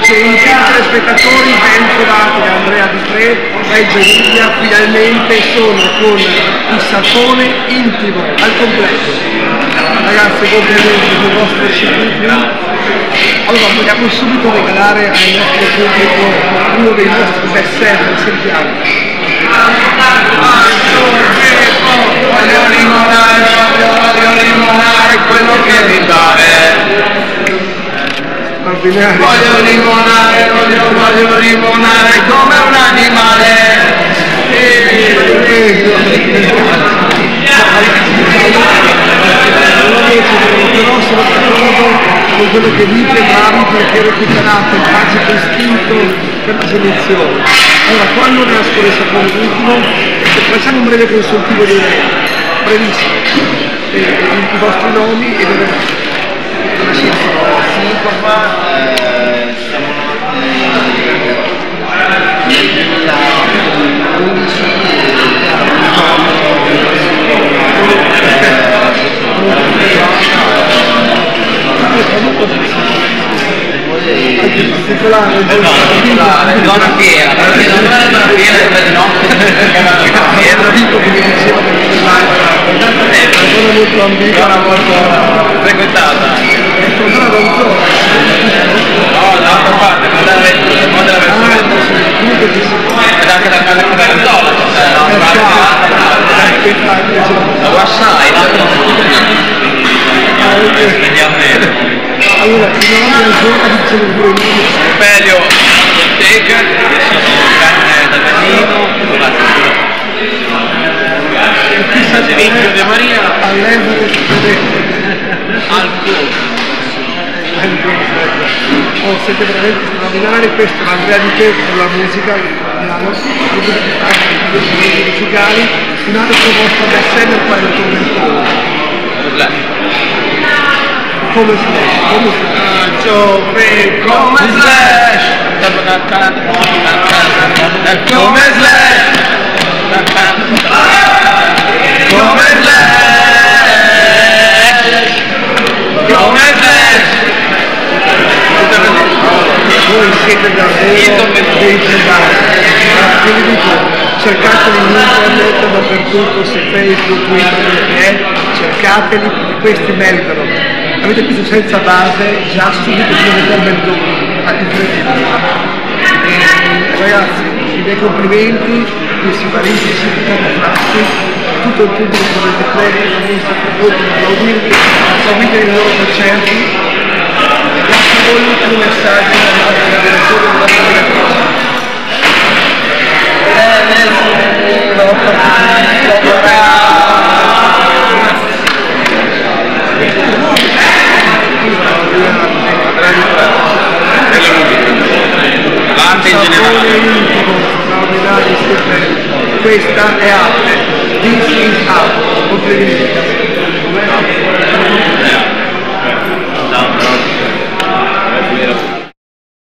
Gentili telespettatori, ben trovati da Andrea Di Tre, Reggio Emilia, finalmente sono con il sapone intimo al completo. Ragazzi, complimenti sul vostro servizio. Allora, vogliamo subito regalare al nostro pubblico uno dei nostri best seller, sentiamo. Voglio limonare quello che mi pare. Voglio limonare come un animale. Però sono d'accordo con quello che dite, bravi, perché recuperato il basico istinto per la selezione. Allora, quando nasco il sapone ultimo, facciamo un breve consultivo di lei, brevissimo, i vostri nomi e dove Sì, papà, siamo zona fiera, perché non è una fiera dove di notte era dico che mi diceva che molto ambita, molto frequentata. No, dall'altra parte, ma della versione ed anche da casa che era il dollaro, la website vediamo bene. Allora, i nomi al giorno dicono pure i nomi. Pelio Bottega, che sono carne da Berlino, Savicchio de Maria, all'Everest oh, siete veramente straordinari. Questo è l'Andrea Di Tre per la musica, vediamo, musicali. Un altro vostro best seller, qual è il tormentone? Come Slash, come Slash. Come Slash, come Slash, come Slash. Voi siete davvero dei giganti. Cercateli in internet, dappertutto, su Facebook, Twitter, cercateli, questi meritano. Avete preso senza base, già subito di tormentoni, ragazzi, i miei complimenti, questi parenti si fatti, tutto il pubblico dovete prendere, non sapete voi di applaudirvi, seguite i loro concerti, grazie a voi l'ultimo messaggio della nostra direzione della nostra direzione. L'arte in generale. Questa è arte. This is art. Complimenti.